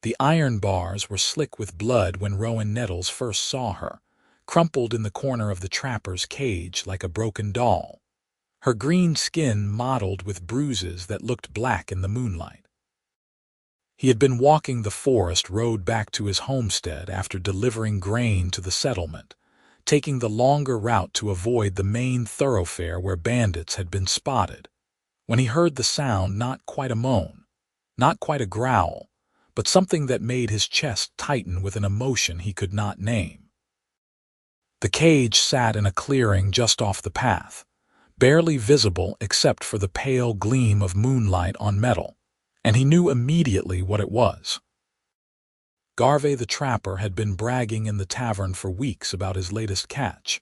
The iron bars were slick with blood when Rowan Nettles first saw her, crumpled in the corner of the trapper's cage like a broken doll, her green skin mottled with bruises that looked black in the moonlight. He had been walking the forest road back to his homestead after delivering grain to the settlement, taking the longer route to avoid the main thoroughfare where bandits had been spotted, when he heard the sound, not quite a moan, not quite a growl, but something that made his chest tighten with an emotion he could not name. The cage sat in a clearing just off the path, barely visible except for the pale gleam of moonlight on metal, and he knew immediately what it was. Garvey the trapper had been bragging in the tavern for weeks about his latest catch,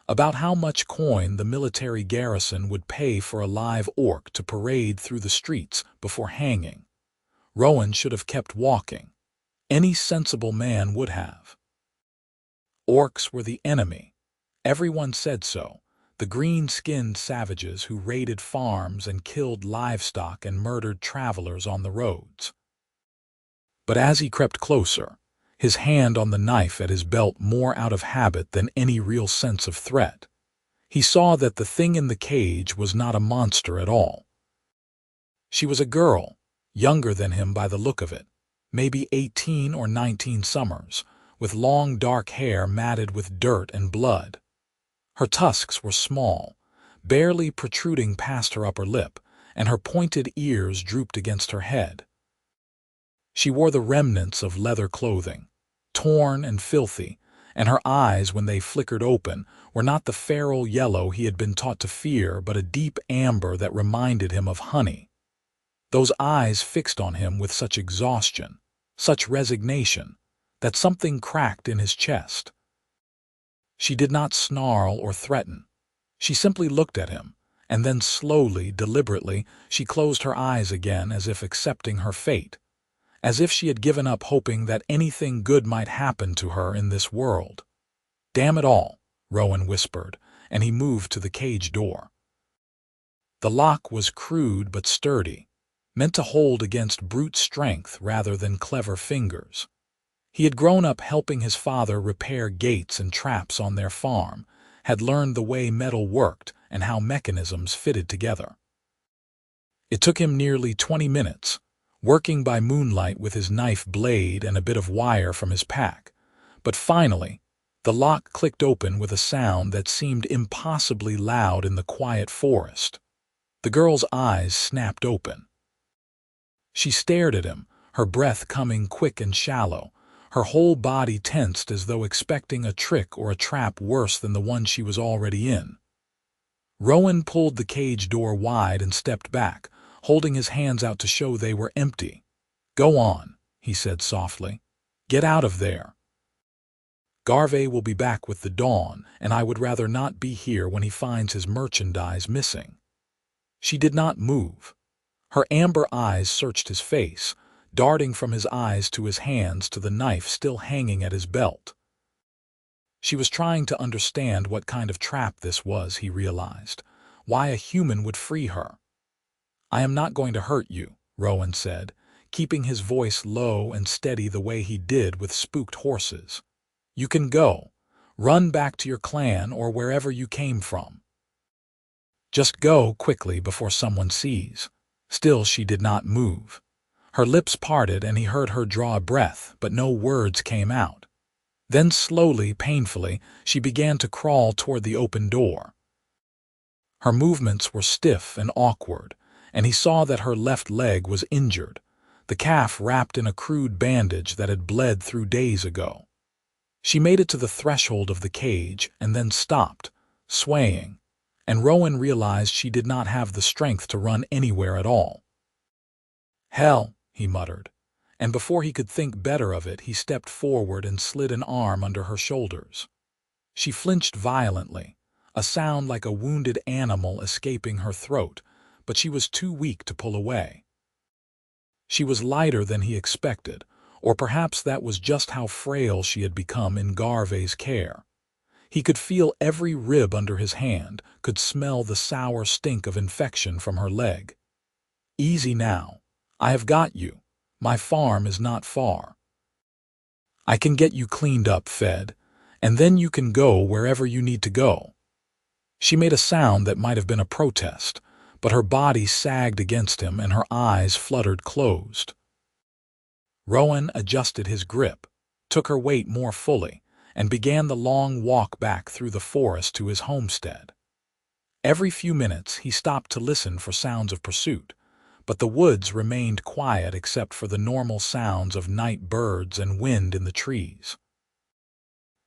about how much coin the military garrison would pay for a live orc to parade through the streets before hanging. Rowan should have kept walking. Any sensible man would have. Orcs were the enemy. Everyone said so. The green-skinned savages who raided farms and killed livestock and murdered travelers on the roads. But as he crept closer, his hand on the knife at his belt more out of habit than any real sense of threat, he saw that the thing in the cage was not a monster at all. She was a girl, younger than him by the look of it, maybe 18 or 19 summers, with long dark hair matted with dirt and blood. Her tusks were small, barely protruding past her upper lip, and her pointed ears drooped against her head. She wore the remnants of leather clothing, torn and filthy, and her eyes, when they flickered open, were not the feral yellow he had been taught to fear, but a deep amber that reminded him of honey. Those eyes fixed on him with such exhaustion, such resignation, that something cracked in his chest. She did not snarl or threaten. She simply looked at him, and then slowly, deliberately, she closed her eyes again as if accepting her fate, as if she had given up hoping that anything good might happen to her in this world. "Damn it all," Rowan whispered, and he moved to the cage door. The lock was crude but sturdy, meant to hold against brute strength rather than clever fingers. He had grown up helping his father repair gates and traps on their farm, had learned the way metal worked and how mechanisms fitted together. It took him nearly 20 minutes, working by moonlight with his knife blade and a bit of wire from his pack, but finally, the lock clicked open with a sound that seemed impossibly loud in the quiet forest. The girl's eyes snapped open. She stared at him, her breath coming quick and shallow, her whole body tensed as though expecting a trick or a trap worse than the one she was already in. Rowan pulled the cage door wide and stepped back, holding his hands out to show they were empty. "Go on," he said softly. "Get out of there. Garvey will be back with the dawn, and I would rather not be here when he finds his merchandise missing." She did not move. Her amber eyes searched his face, darting from his eyes to his hands to the knife still hanging at his belt. She was trying to understand what kind of trap this was, he realized, why a human would free her. "I am not going to hurt you," Rowan said, keeping his voice low and steady the way he did with spooked horses. "You can go. Run back to your clan or wherever you came from. Just go quickly before someone sees." Still she did not move. Her lips parted and he heard her draw a breath, but no words came out. Then slowly, painfully, she began to crawl toward the open door. Her movements were stiff and awkward, and he saw that her left leg was injured, the calf wrapped in a crude bandage that had bled through days ago. She made it to the threshold of the cage and then stopped, swaying, and Rowan realized she did not have the strength to run anywhere at all. "Hell," he muttered, and before he could think better of it, he stepped forward and slid an arm under her shoulders. She flinched violently, a sound like a wounded animal escaping her throat, but she was too weak to pull away. She was lighter than he expected, or perhaps that was just how frail she had become in Garvey's care. He could feel every rib under his hand, could smell the sour stink of infection from her leg. "Easy now. I have got you. My farm is not far. I can get you cleaned up, fed, and then you can go wherever you need to go." She made a sound that might have been a protest, but her body sagged against him and her eyes fluttered closed. Rowan adjusted his grip, took her weight more fully, and began the long walk back through the forest to his homestead. Every few minutes he stopped to listen for sounds of pursuit, but the woods remained quiet except for the normal sounds of night birds and wind in the trees.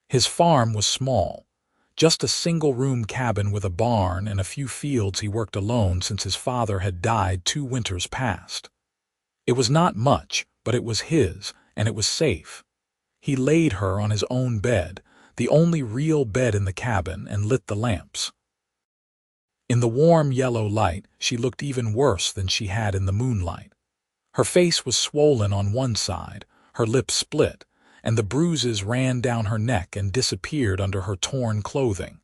His farm was small, just a single-room cabin with a barn and a few fields. He worked alone since his father had died 2 winters past. It was not much, but it was his, and it was safe. He laid her on his own bed, the only real bed in the cabin, and lit the lamps. In the warm yellow light, she looked even worse than she had in the moonlight. Her face was swollen on one side, her lips split, and the bruises ran down her neck and disappeared under her torn clothing.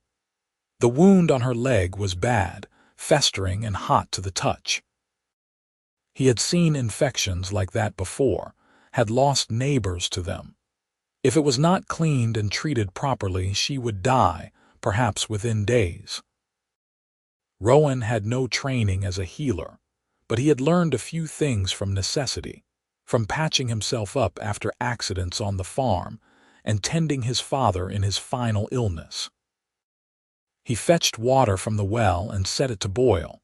The wound on her leg was bad, festering and hot to the touch. He had seen infections like that before, had lost neighbors to them. If it was not cleaned and treated properly, she would die, perhaps within days. Rowan had no training as a healer, but he had learned a few things from necessity, from patching himself up after accidents on the farm and tending his father in his final illness. He fetched water from the well and set it to boil,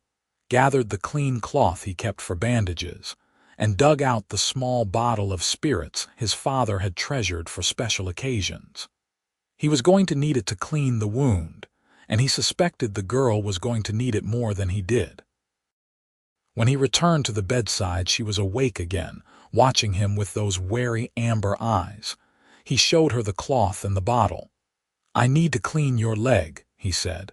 gathered the clean cloth he kept for bandages, and dug out the small bottle of spirits his father had treasured for special occasions. He was going to need it to clean the wound, and he suspected the girl was going to need it more than he did. When he returned to the bedside, she was awake again, watching him with those wary amber eyes. He showed her the cloth and the bottle. "I need to clean your leg," he said.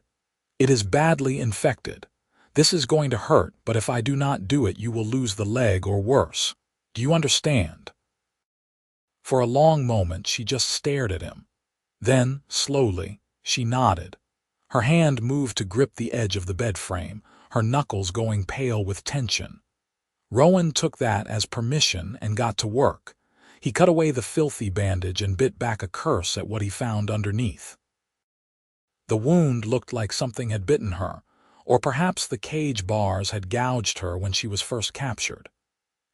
"It is badly infected. This is going to hurt, but if I do not do it, you will lose the leg or worse. Do you understand?" For a long moment she just stared at him. Then, slowly, she nodded. Her hand moved to grip the edge of the bed frame, her knuckles going pale with tension. Rowan took that as permission and got to work. He cut away the filthy bandage and bit back a curse at what he found underneath. The wound looked like something had bitten her, or perhaps the cage bars had gouged her when she was first captured.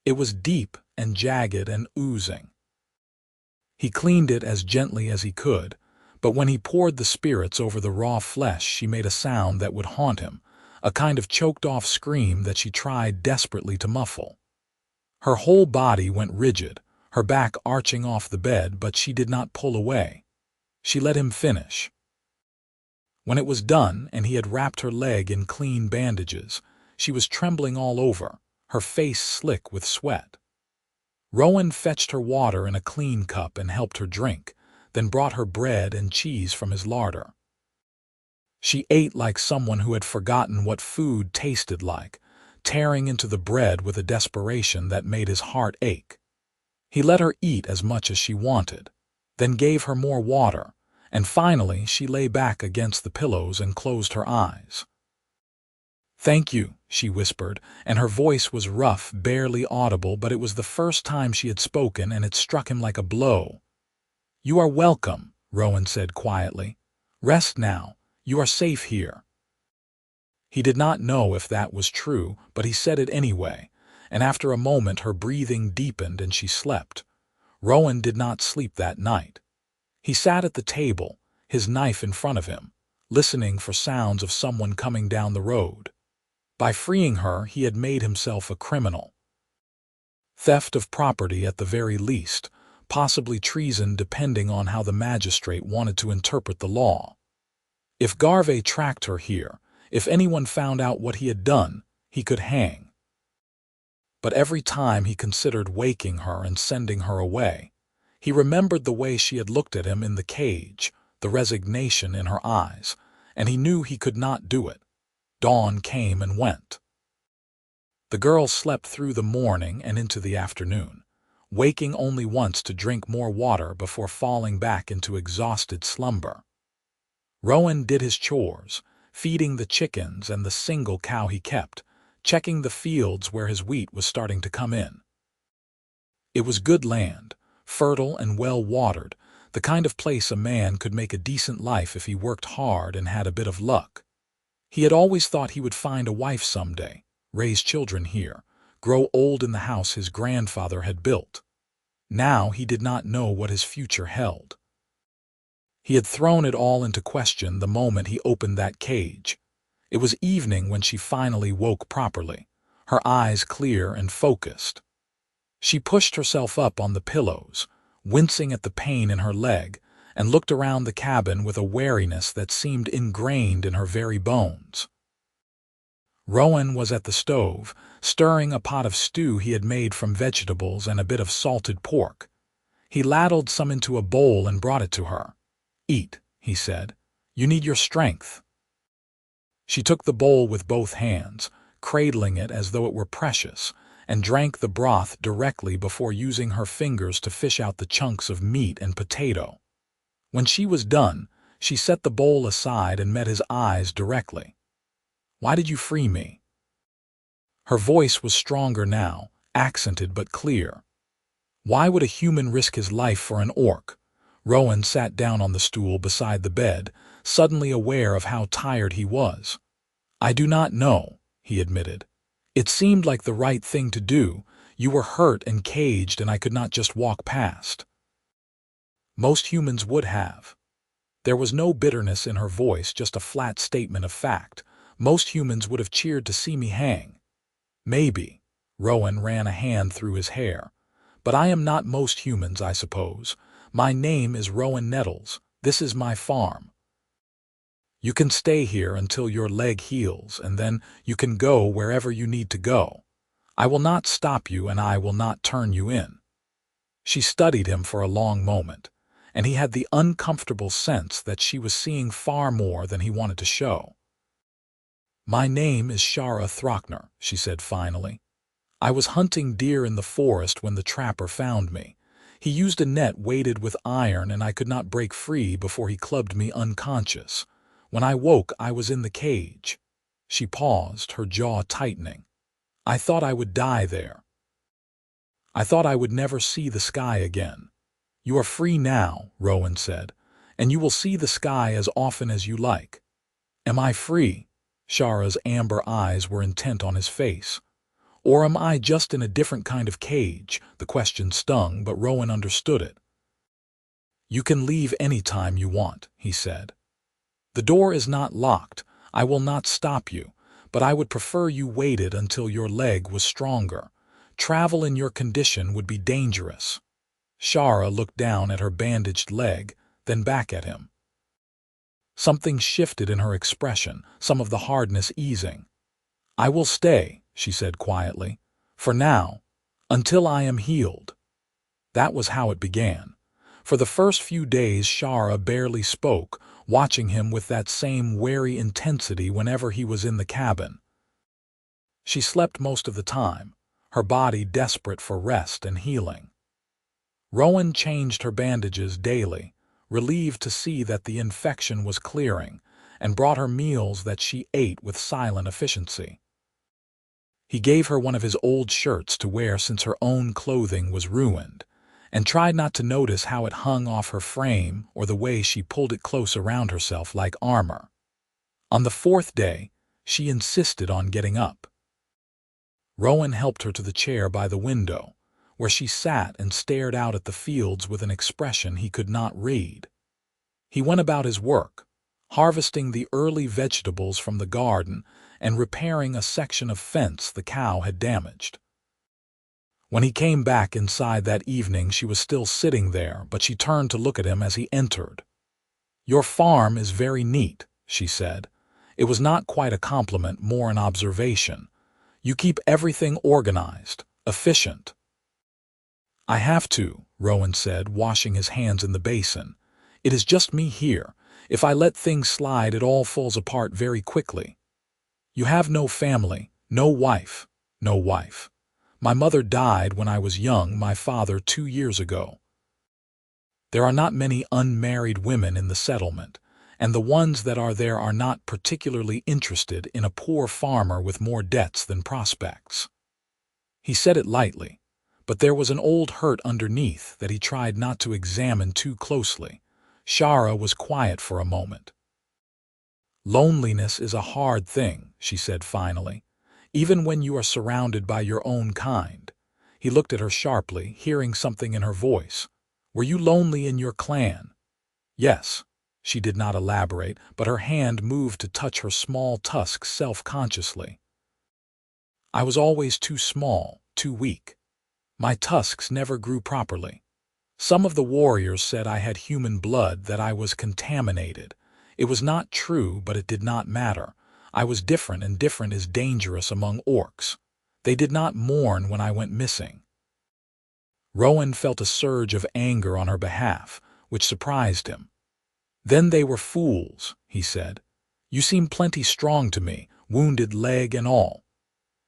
It was deep and jagged and oozing. He cleaned it as gently as he could, but when he poured the spirits over the raw flesh, she made a sound that would haunt him, a kind of choked-off scream that she tried desperately to muffle. Her whole body went rigid, her back arching off the bed, but she did not pull away. She let him finish. When it was done and he had wrapped her leg in clean bandages, she was trembling all over, her face slick with sweat. Rowan fetched her water in a clean cup and helped her drink, then brought her bread and cheese from his larder. She ate like someone who had forgotten what food tasted like, tearing into the bread with a desperation that made his heart ache. He let her eat as much as she wanted, then gave her more water, and finally she lay back against the pillows and closed her eyes. "Thank you," she whispered, and her voice was rough, barely audible, but it was the first time she had spoken, and it struck him like a blow. "You are welcome," Rowan said quietly. "Rest now. You are safe here." He did not know if that was true, but he said it anyway, and after a moment her breathing deepened and she slept. Rowan did not sleep that night. He sat at the table, his knife in front of him, listening for sounds of someone coming down the road. By freeing her, he had made himself a criminal. Theft of property at the very least, possibly treason depending on how the magistrate wanted to interpret the law. If Garvey tracked her here, if anyone found out what he had done, he could hang. But every time he considered waking her and sending her away, he remembered the way she had looked at him in the cage, the resignation in her eyes, and he knew he could not do it. Dawn came and went. The girl slept through the morning and into the afternoon, waking only once to drink more water before falling back into exhausted slumber. Rowan did his chores, feeding the chickens and the single cow he kept, checking the fields where his wheat was starting to come in. It was good land, fertile and well-watered, the kind of place a man could make a decent life if he worked hard and had a bit of luck. He had always thought he would find a wife someday, raise children here, grow old in the house his grandfather had built. Now he did not know what his future held. He had thrown it all into question the moment he opened that cage. It was evening when she finally woke properly, her eyes clear and focused. She pushed herself up on the pillows, wincing at the pain in her leg, and looked around the cabin with a wariness that seemed ingrained in her very bones. Rowan was at the stove, stirring a pot of stew he had made from vegetables and a bit of salted pork. He ladled some into a bowl and brought it to her. "Eat," he said. "You need your strength." She took the bowl with both hands, cradling it as though it were precious, and drank the broth directly before using her fingers to fish out the chunks of meat and potato. When she was done, she set the bowl aside and met his eyes directly. "Why did you free me?" Her voice was stronger now, accented but clear. Why would a human risk his life for an orc? Rowan sat down on the stool beside the bed, suddenly aware of how tired he was. "I do not know," he admitted. "It seemed like the right thing to do. You were hurt and caged, and I could not just walk past." Most humans would have. There was no bitterness in her voice, just a flat statement of fact. Most humans would have cheered to see me hang. "Maybe." Rowan ran a hand through his hair. "But I am not most humans, I suppose. My name is Rowan Nettles. This is my farm. You can stay here until your leg heals, and then you can go wherever you need to go. I will not stop you, and I will not turn you in." She studied him for a long moment, and he had the uncomfortable sense that she was seeing far more than he wanted to show. "My name is Shara Throckner," she said finally. "I was hunting deer in the forest when the trapper found me. He used a net weighted with iron, and I could not break free before he clubbed me unconscious. When I woke, I was in the cage." She paused, her jaw tightening. "I thought I would die there. I thought I would never see the sky again." "You are free now," Rowan said, "and you will see the sky as often as you like." "Am I free?" Shara's amber eyes were intent on his face. "Or am I just in a different kind of cage?" The question stung, but Rowan understood it. "You can leave any time you want," he said. "The door is not locked. I will not stop you, but I would prefer you waited until your leg was stronger. Travel in your condition would be dangerous." Shara looked down at her bandaged leg, then back at him. Something shifted in her expression, some of the hardness easing. "I will stay," she said quietly, "for now, until I am healed." That was how it began. For the first few days Shara barely spoke, watching him with that same wary intensity whenever he was in the cabin. She slept most of the time, her body desperate for rest and healing. Rowan changed her bandages daily, relieved to see that the infection was clearing, and brought her meals that she ate with silent efficiency. He gave her one of his old shirts to wear since her own clothing was ruined, and tried not to notice how it hung off her frame or the way she pulled it close around herself like armor. On the fourth day, she insisted on getting up. Rowan helped her to the chair by the window, where she sat and stared out at the fields with an expression he could not read. He went about his work, harvesting the early vegetables from the garden and repairing a section of fence the cow had damaged. When he came back inside that evening, she was still sitting there, but she turned to look at him as he entered. "Your farm is very neat," she said. It was not quite a compliment, more an observation. "You keep everything organized, efficient." "I have to," Rowan said, washing his hands in the basin. "It is just me here. If I let things slide, it all falls apart very quickly." "You have no family, no wife." "No wife. My mother died when I was young, my father 2 years ago. There are not many unmarried women in the settlement, and the ones that are there are not particularly interested in a poor farmer with more debts than prospects." He said it lightly, But there was an old hurt underneath that he tried not to examine too closely. Shara was quiet for a moment. "Loneliness is a hard thing," she said finally, "even when you are surrounded by your own kind." He looked at her sharply, hearing something in her voice. "Were you lonely in your clan?" "Yes." She did not elaborate, but her hand moved to touch her small tusks self-consciously. "I was always too small, too weak. My tusks never grew properly. Some of the warriors said I had human blood, that I was contaminated. It was not true, but it did not matter. I was different, and different is dangerous among orcs. They did not mourn when I went missing." Rowan felt a surge of anger on her behalf, which surprised him. "Then they were fools," he said. "You seem plenty strong to me, wounded leg and all."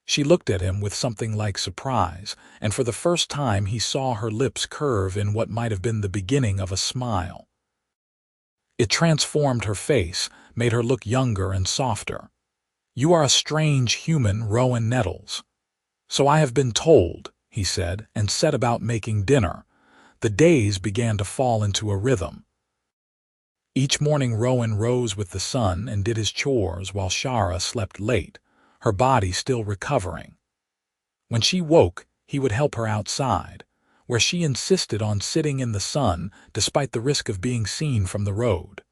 She looked at him with something like surprise, and for the first time he saw her lips curve in what might have been the beginning of a smile. It transformed her face, made her look younger and softer. "You are a strange human, Rowan Nettles." "So I have been told," he said, and set about making dinner. The days began to fall into a rhythm. Each morning Rowan rose with the sun and did his chores while Shara slept late, her body still recovering. When she woke, he would help her outside, where she insisted on sitting in the sun despite the risk of being seen from the road.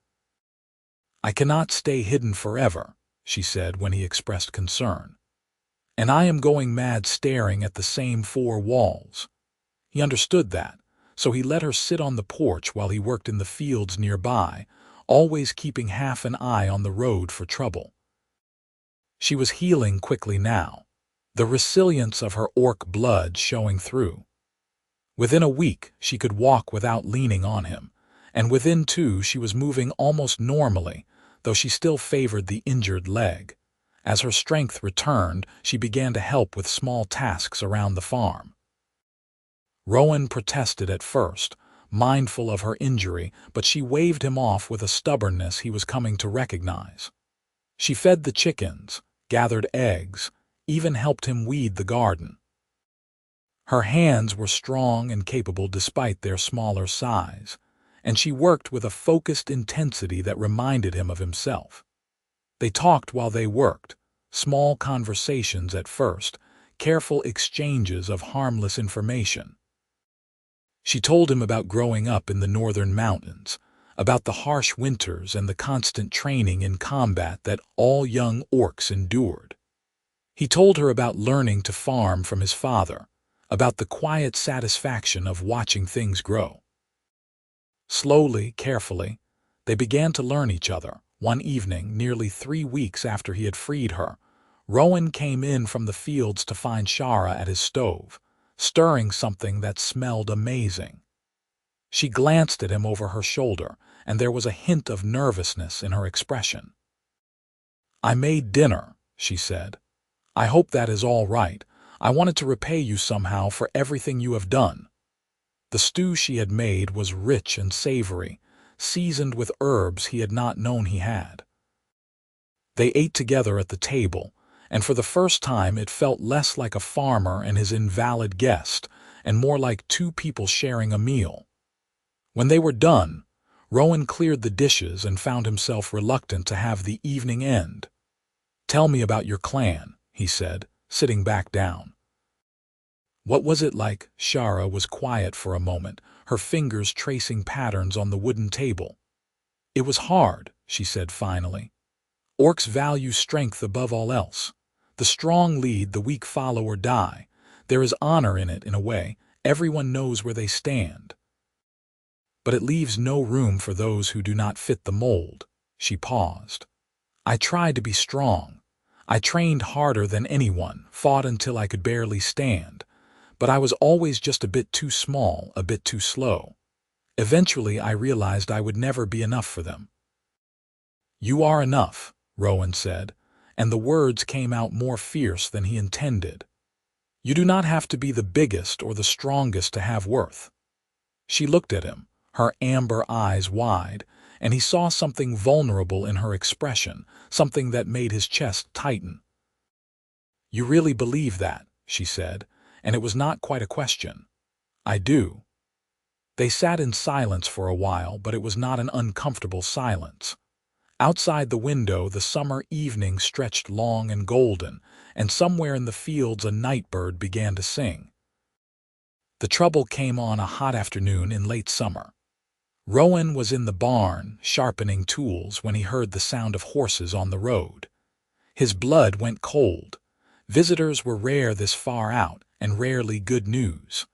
"I cannot stay hidden forever," she said when he expressed concern. "And I am going mad staring at the same four walls." He understood that, so he let her sit on the porch while he worked in the fields nearby, always keeping half an eye on the road for trouble. She was healing quickly now, the resilience of her orc blood showing through. Within a week, she could walk without leaning on him, and within 2 she was moving almost normally, though she still favored the injured leg. As her strength returned, she began to help with small tasks around the farm. Rowan protested at first, mindful of her injury, but she waved him off with a stubbornness he was coming to recognize. She fed the chickens, gathered eggs, even helped him weed the garden. Her hands were strong and capable despite their smaller size, and she worked with a focused intensity that reminded him of himself. They talked while they worked, small conversations at first, careful exchanges of harmless information. She told him about growing up in the northern mountains, about the harsh winters and the constant training in combat that all young orcs endured. He told her about learning to farm from his father, about the quiet satisfaction of watching things grow. Slowly, carefully, they began to learn each other. One evening, nearly 3 weeks after he had freed her, Rowan came in from the fields to find Shara at his stove, stirring something that smelled amazing. She glanced at him over her shoulder, and there was a hint of nervousness in her expression. "I made dinner," she said. "I hope that is all right. I wanted to repay you somehow for everything you have done." The stew she had made was rich and savory, seasoned with herbs he had not known he had. They ate together at the table, and for the first time it felt less like a farmer and his invalid guest, and more like 2 people sharing a meal. When they were done, Rowan cleared the dishes and found himself reluctant to have the evening end. "Tell me about your clan," he said, sitting back down. "What was it like?" Shara was quiet for a moment, her fingers tracing patterns on the wooden table. "It was hard," she said finally. "Orcs value strength above all else. The strong lead, the weak follow or die. There is honor in it, in a way. Everyone knows where they stand. But it leaves no room for those who do not fit the mold." She paused. "I tried to be strong. I trained harder than anyone, fought until I could barely stand. But I was always just a bit too small, a bit too slow. Eventually I realized I would never be enough for them." "You are enough," Rowan said, and the words came out more fierce than he intended. "You do not have to be the biggest or the strongest to have worth." She looked at him, her amber eyes wide, and he saw something vulnerable in her expression, something that made his chest tighten. "You really believe that?" she said, and it was not quite a question. "I do." They sat in silence for a while, but it was not an uncomfortable silence. Outside the window, the summer evening stretched long and golden, and somewhere in the fields a night-bird began to sing. The trouble came on a hot afternoon in late summer. Rowan was in the barn, sharpening tools, when he heard the sound of horses on the road. His blood went cold. Visitors were rare this far out, and rarely good news.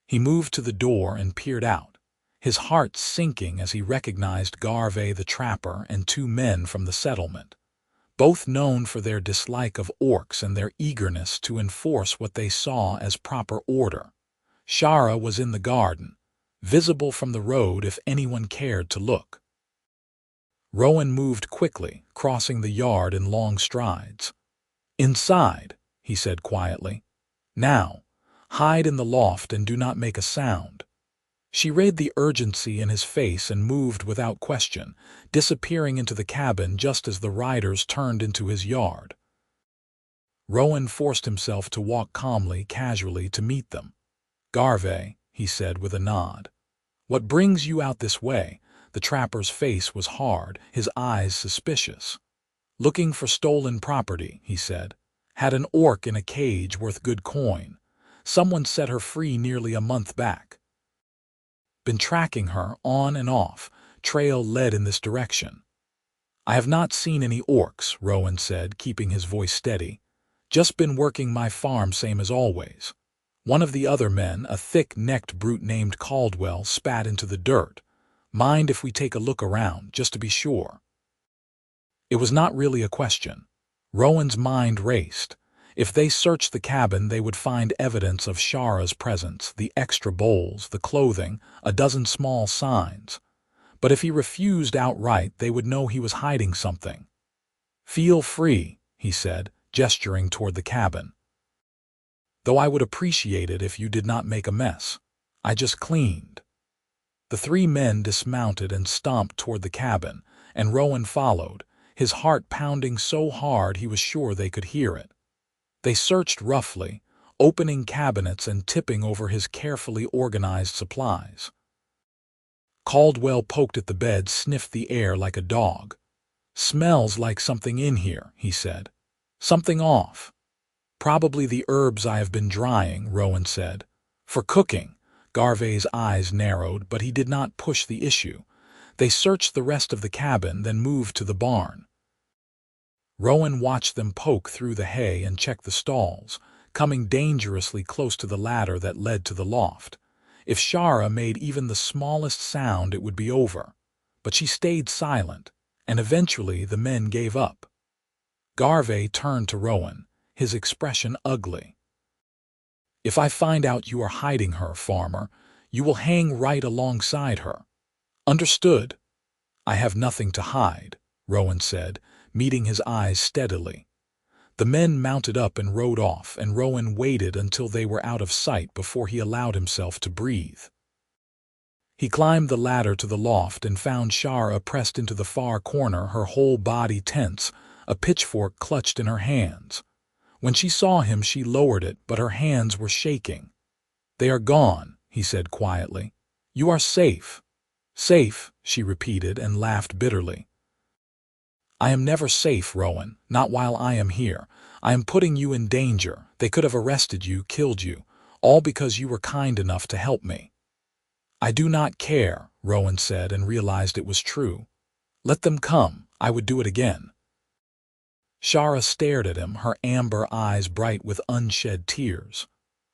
He moved to the door and peered out, his heart sinking as he recognized Garvey the trapper and two men from the settlement, both known for their dislike of orcs and their eagerness to enforce what they saw as proper order. Shara was in the garden, visible from the road if anyone cared to look. Rowan moved quickly, crossing the yard in long strides. "Inside," he said quietly. "Now, hide in the loft and do not make a sound." She read the urgency in his face and moved without question, disappearing into the cabin just as the riders turned into his yard. Rowan forced himself to walk calmly, casually, to meet them. "Garvey," he said with a nod. "What brings you out this way?" The trapper's face was hard, his eyes suspicious. "Looking for stolen property," he said. "Had an orc in a cage worth good coin. Someone set her free nearly a month back. Been tracking her, on and off. Trail led in this direction." "I have not seen any orcs," Rowan said, keeping his voice steady. "Just been working my farm same as always." One of the other men, a thick-necked brute named Caldwell, spat into the dirt. "Mind if we take a look around, just to be sure?" It was not really a question. Rowan's mind raced. If they searched the cabin, they would find evidence of Shara's presence, the extra bowls, the clothing, a dozen small signs. But if he refused outright, they would know he was hiding something. "Feel free," he said, gesturing toward the cabin. "Though I would appreciate it if you did not make a mess. I just cleaned." The three men dismounted and stomped toward the cabin, and Rowan followed, his heart pounding so hard he was sure they could hear it. They searched roughly, opening cabinets and tipping over his carefully organized supplies. Caldwell poked at the bed, sniffed the air like a dog. "Smells like something in here," he said. "Something off." "Probably the herbs I have been drying," Rowan said. "For cooking." Garvey's eyes narrowed, but he did not push the issue. They searched the rest of the cabin, then moved to the barn. Rowan watched them poke through the hay and check the stalls, coming dangerously close to the ladder that led to the loft. If Shara made even the smallest sound, it would be over. But she stayed silent, and eventually the men gave up. Garvey turned to Rowan, his expression ugly. "If I find out you are hiding her, farmer, you will hang right alongside her. Understood?" "I have nothing to hide," Rowan said, meeting his eyes steadily. The men mounted up and rode off, and Rowan waited until they were out of sight before he allowed himself to breathe. He climbed the ladder to the loft and found Shara pressed into the far corner, her whole body tense, a pitchfork clutched in her hands. When she saw him, she lowered it, but her hands were shaking. "They are gone," he said quietly. "You are safe." "Safe," she repeated and laughed bitterly. "I am never safe, Rowan, not while I am here. I am putting you in danger. They could have arrested you, killed you, all because you were kind enough to help me." "I do not care," Rowan said, and realized it was true. "Let them come. I would do it again." Shara stared at him, her amber eyes bright with unshed tears.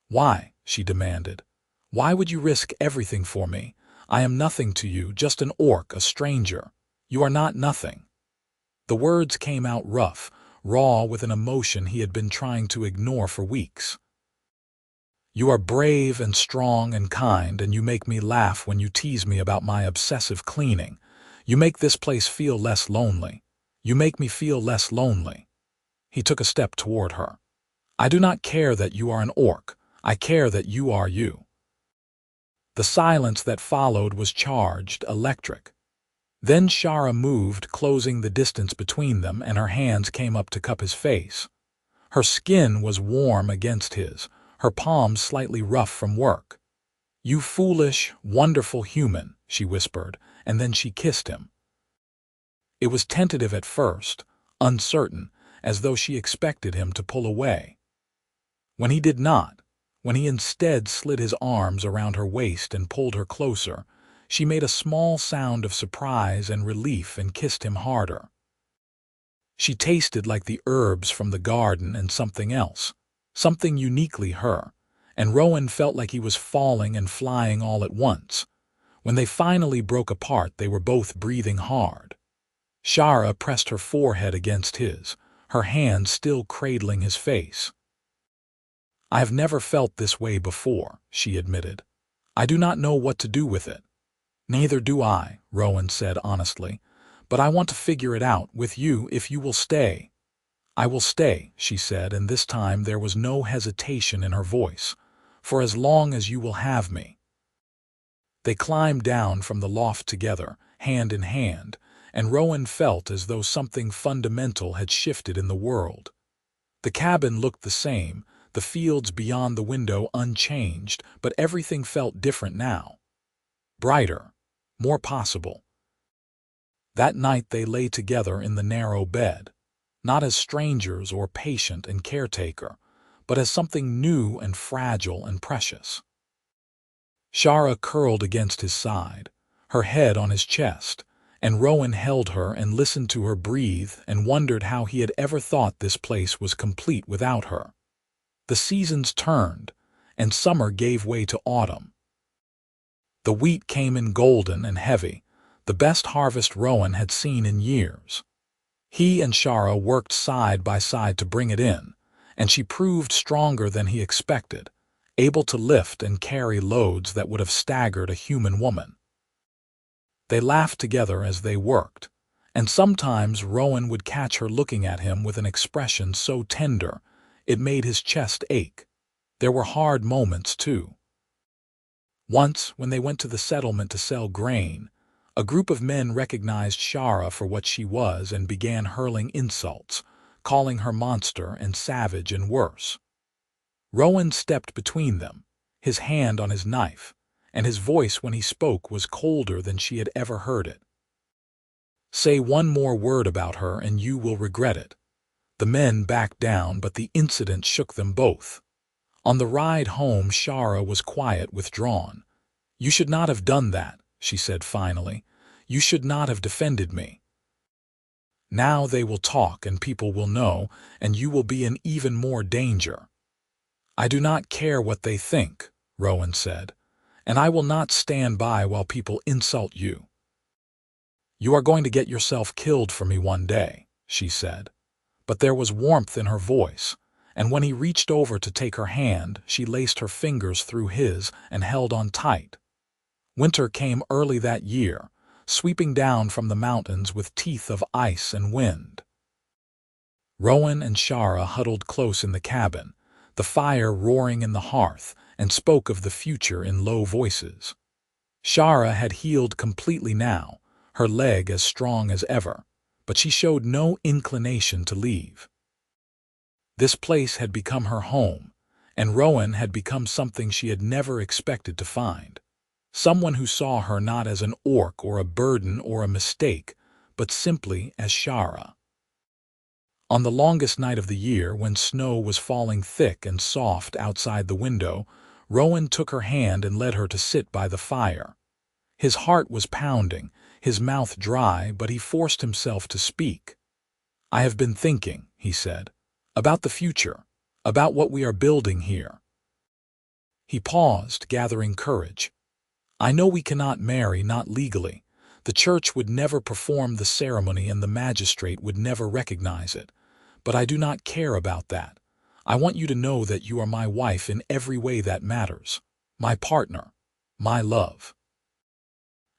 "Why?" she demanded. "Why would you risk everything for me? I am nothing to you, just an orc, a stranger. You are not nothing." The words came out rough, raw with an emotion he had been trying to ignore for weeks. "You are brave and strong and kind, and you make me laugh when you tease me about my obsessive cleaning. You make this place feel less lonely. You make me feel less lonely." He took a step toward her. "I do not care that you are an orc. I care that you are you." The silence that followed was charged, electric. Then Shara moved, closing the distance between them, and her hands came up to cup his face. Her skin was warm against his, her palms slightly rough from work. "You foolish, wonderful human," she whispered, and then she kissed him. It was tentative at first, uncertain, as though she expected him to pull away. When he did not, when he instead slid his arms around her waist and pulled her closer, she made a small sound of surprise and relief and kissed him harder. She tasted like the herbs from the garden and something else, something uniquely her, and Rowan felt like he was falling and flying all at once. When they finally broke apart, they were both breathing hard. Shara pressed her forehead against his, her hand still cradling his face. "I have never felt this way before," she admitted. "I do not know what to do with it." "Neither do I," Rowan said honestly, "but I want to figure it out with you if you will stay." "I will stay," she said, and this time there was no hesitation in her voice, "for as long as you will have me." They climbed down from the loft together, hand in hand, and Rowan felt as though something fundamental had shifted in the world. The cabin looked the same, the fields beyond the window unchanged, but everything felt different now. Brighter, more possible. That night they lay together in the narrow bed, not as strangers or patient and caretaker, but as something new and fragile and precious. Shara curled against his side, her head on his chest, and Rowan held her and listened to her breathe and wondered how he had ever thought this place was complete without her. The seasons turned, and summer gave way to autumn. The wheat came in golden and heavy, the best harvest Rowan had seen in years. He and Shara worked side by side to bring it in, and she proved stronger than he expected, able to lift and carry loads that would have staggered a human woman. They laughed together as they worked, and sometimes Rowan would catch her looking at him with an expression so tender it made his chest ache. There were hard moments, too. Once, when they went to the settlement to sell grain, a group of men recognized Shara for what she was and began hurling insults, calling her monster and savage and worse. Rowan stepped between them, his hand on his knife, and his voice when he spoke was colder than she had ever heard it. "Say one more word about her and you will regret it." The men backed down, but the incident shook them both. On the ride home, Shara was quiet, withdrawn. "You should not have done that," she said finally. "You should not have defended me." "Now they will talk and people will know, and you will be in even more danger." "I do not care what they think," Rowan said, "and I will not stand by while people insult you." "You are going to get yourself killed for me one day," she said. But there was warmth in her voice, and when he reached over to take her hand, she laced her fingers through his and held on tight. Winter came early that year, sweeping down from the mountains with teeth of ice and wind. Rowan and Shara huddled close in the cabin, the fire roaring in the hearth, and spoke of the future in low voices. Shara had healed completely now, her leg as strong as ever, but she showed no inclination to leave. This place had become her home, and Rowan had become something she had never expected to find. Someone who saw her not as an orc or a burden or a mistake, but simply as Shara. On the longest night of the year, when snow was falling thick and soft outside the window, Rowan took her hand and led her to sit by the fire. His heart was pounding, his mouth dry, but he forced himself to speak. "I have been thinking," he said, "about the future, about what we are building here." He paused, gathering courage. "I know we cannot marry, not legally. The church would never perform the ceremony and the magistrate would never recognize it. But I do not care about that. I want you to know that you are my wife in every way that matters, my partner, my love.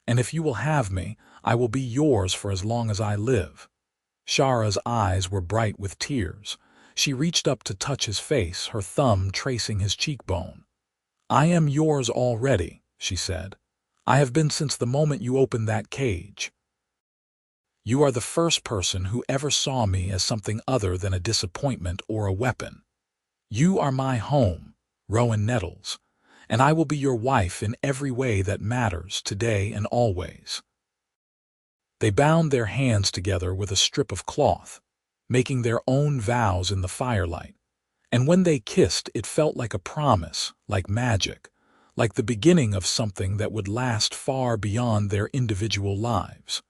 And if you will have me, I will be yours for as long as I live." Shara's eyes were bright with tears. She reached up to touch his face, her thumb tracing his cheekbone. "I am yours already," she said. "I have been since the moment you opened that cage. You are the first person who ever saw me as something other than a disappointment or a weapon. You are my home, Rowan Nettles, and I will be your wife in every way that matters, today and always." They bound their hands together with a strip of cloth, making their own vows in the firelight, and when they kissed it felt like a promise, like magic, like the beginning of something that would last far beyond their individual lives.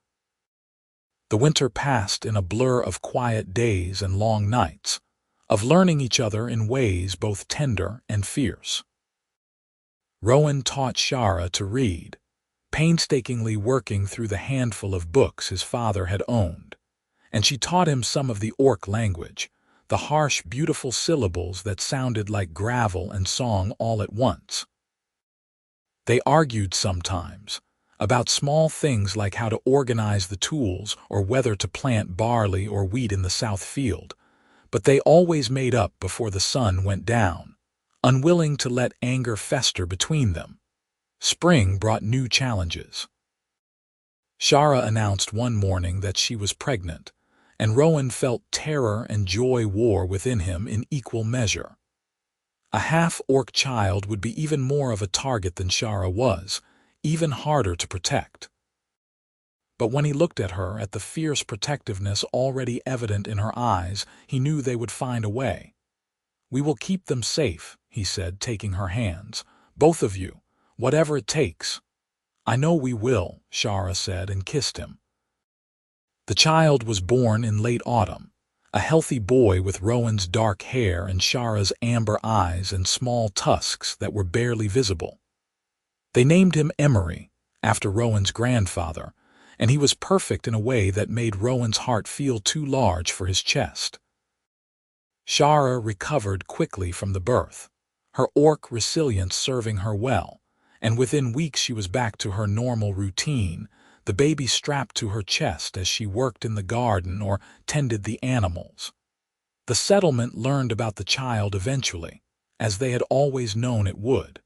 The winter passed in a blur of quiet days and long nights, of learning each other in ways both tender and fierce. Rowan taught Shara to read, painstakingly working through the handful of books his father had owned, and she taught him some of the Orc language, the harsh, beautiful syllables that sounded like gravel and song all at once. They argued sometimes, about small things like how to organize the tools or whether to plant barley or wheat in the south field, but they always made up before the sun went down, unwilling to let anger fester between them. Spring brought new challenges. Shara announced one morning that she was pregnant, and Rowan felt terror and joy war within him in equal measure. A half-orc child would be even more of a target than Shara was, even harder to protect. But when he looked at her, at the fierce protectiveness already evident in her eyes, he knew they would find a way. "We will keep them safe," he said, taking her hands. "Both of you, whatever it takes." "I know we will," Shara said and kissed him. The child was born in late autumn, a healthy boy with Rowan's dark hair and Shara's amber eyes and small tusks that were barely visible. They named him Emery, after Rowan's grandfather, and he was perfect in a way that made Rowan's heart feel too large for his chest. Shara recovered quickly from the birth, her orc resilience serving her well, and within weeks she was back to her normal routine, the baby strapped to her chest as she worked in the garden or tended the animals. The settlement learned about the child eventually, as they had always known it would.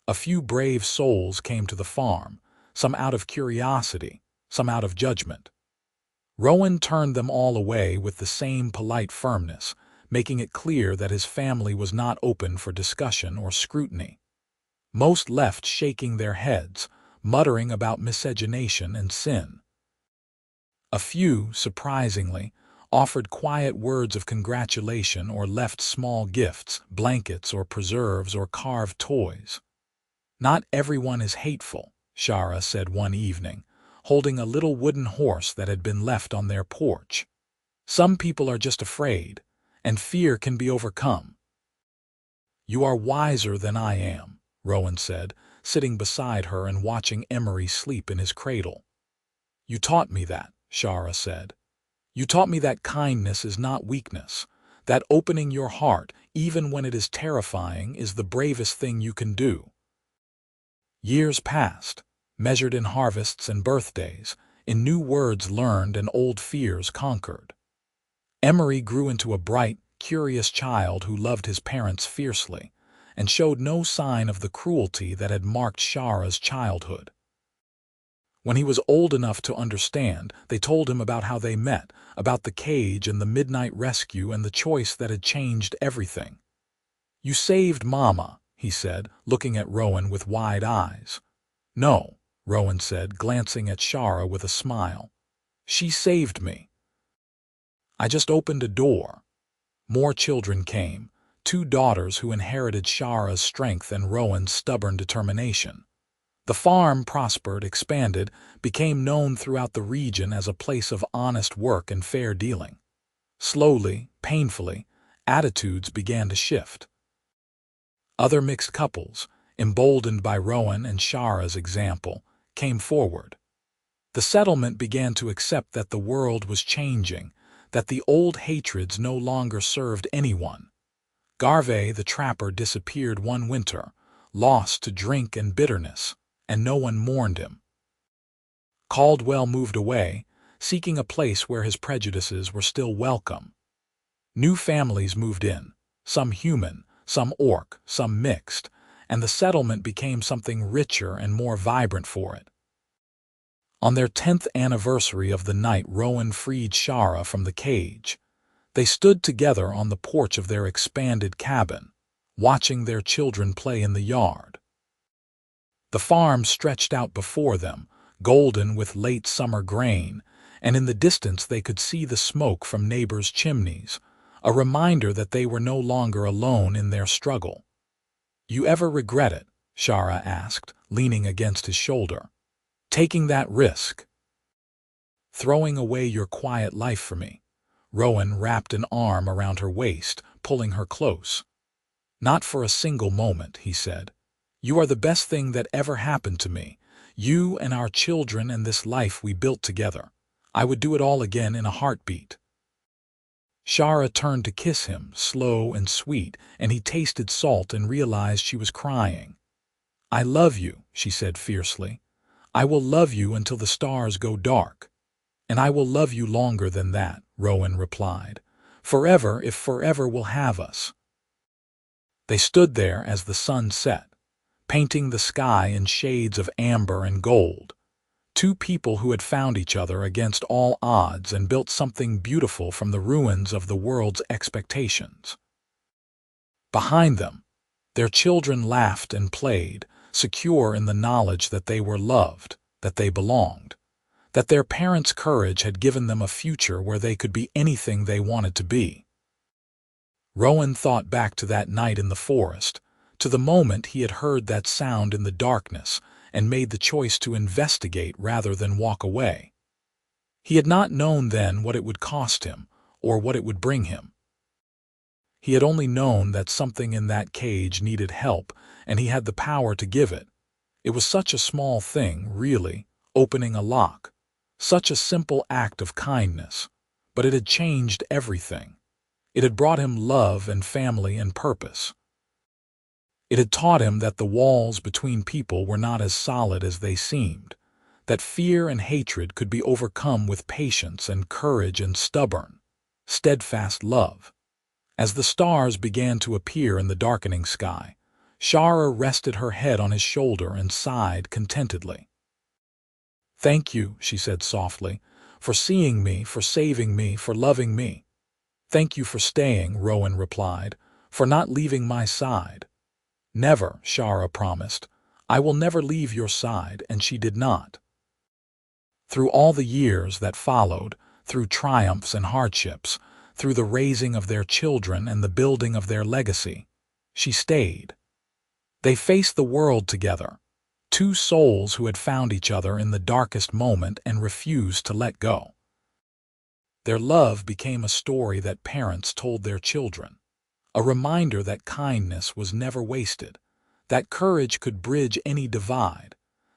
A few brave souls came to the farm, some out of curiosity, some out of judgment. Rowan turned them all away with the same polite firmness, making it clear that his family was not open for discussion or scrutiny. Most left shaking their heads, muttering about miscegenation and sin. A few, surprisingly, offered quiet words of congratulation or left small gifts, blankets or preserves or carved toys. "Not everyone is hateful," Shara said one evening, holding a little wooden horse that had been left on their porch. "Some people are just afraid, and fear can be overcome." "You are wiser than I am," Rowan said, sitting beside her and watching Emery sleep in his cradle. "You taught me that," Shara said. "You taught me that kindness is not weakness, that opening your heart, even when it is terrifying, is the bravest thing you can do." Years passed, measured in harvests and birthdays, in new words learned and old fears conquered. Emery grew into a bright, curious child who loved his parents fiercely, and showed no sign of the cruelty that had marked Shara's childhood. When he was old enough to understand, they told him about how they met, about the cage and the midnight rescue and the choice that had changed everything. "You saved Mama," he said, looking at Rowan with wide eyes. "No," Rowan said, glancing at Shara with a smile. "She saved me. I just opened a door." More children came, 2 daughters who inherited Shara's strength and Rowan's stubborn determination. The farm prospered, expanded, became known throughout the region as a place of honest work and fair dealing. Slowly, painfully, attitudes began to shift. Other mixed couples, emboldened by Rowan and Shara's example, came forward. The settlement began to accept that the world was changing, that the old hatreds no longer served anyone. Garvey the trapper disappeared one winter, lost to drink and bitterness, and no one mourned him. Caldwell moved away, seeking a place where his prejudices were still welcome. New families moved in, some human, some orc, some mixed, and the settlement became something richer and more vibrant for it. On their 10th anniversary of the night Rowan freed Shara from the cage, they stood together on the porch of their expanded cabin, watching their children play in the yard. The farm stretched out before them, golden with late summer grain, and in the distance they could see the smoke from neighbors' chimneys, a reminder that they were no longer alone in their struggle. "You ever regret it?" Shara asked, leaning against his shoulder. "Taking that risk? Throwing away your quiet life for me?" Rowan wrapped an arm around her waist, pulling her close. "Not for a single moment," he said. "You are the best thing that ever happened to me. You and our children and this life we built together. I would do it all again in a heartbeat." Shara turned to kiss him, slow and sweet, and he tasted salt and realized she was crying. "I love you," she said fiercely. "I will love you until the stars go dark." "And I will love you longer than that," Rowan replied. "Forever, if forever will have us." They stood there as the sun set, painting the sky in shades of amber and gold. Two people who had found each other against all odds and built something beautiful from the ruins of the world's expectations. Behind them, their children laughed and played, secure in the knowledge that they were loved, that they belonged, that their parents' courage had given them a future where they could be anything they wanted to be. Rowan thought back to that night in the forest, to the moment he had heard that sound in the darkness and made the choice to investigate rather than walk away. He had not known then what it would cost him or what it would bring him. He had only known that something in that cage needed help, and he had the power to give it. It was such a small thing, really, opening a lock. Such a simple act of kindness, but it had changed everything. It had brought him love and family and purpose. It had taught him that the walls between people were not as solid as they seemed, that fear and hatred could be overcome with patience and courage and stubborn, steadfast love. As the stars began to appear in the darkening sky, Shara rested her head on his shoulder and sighed contentedly. "Thank you," she said softly, "for seeing me, for saving me, for loving me." "Thank you for staying," Rowan replied, "for not leaving my side." "Never," Shara promised. "I will never leave your side," and she did not. Through all the years that followed, through triumphs and hardships, through the raising of their children and the building of their legacy, she stayed. They faced the world together, two souls who had found each other in the darkest moment and refused to let go. Their love became a story that parents told their children, a reminder that kindness was never wasted, that courage could bridge any divide,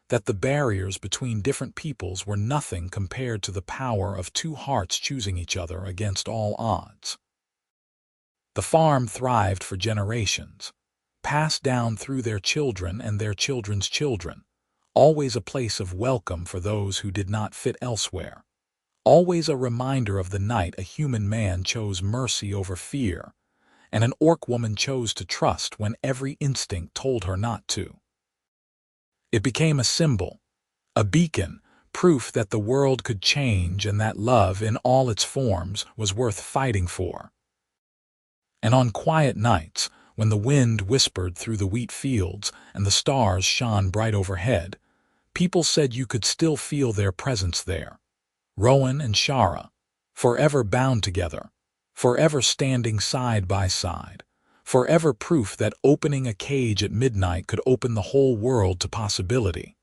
that the barriers between different peoples were nothing compared to the power of two hearts choosing each other against all odds. The farm thrived for generations, passed down through their children and their children's children, always a place of welcome for those who did not fit elsewhere, always a reminder of the night a human man chose mercy over fear, and an orc woman chose to trust when every instinct told her not to. It became a symbol, a beacon, proof that the world could change and that love in all its forms was worth fighting for. And on quiet nights, when the wind whispered through the wheat fields and the stars shone bright overhead, people said you could still feel their presence there. Rowan and Shara, forever bound together, forever standing side by side, forever proof that opening a cage at midnight could open the whole world to possibility.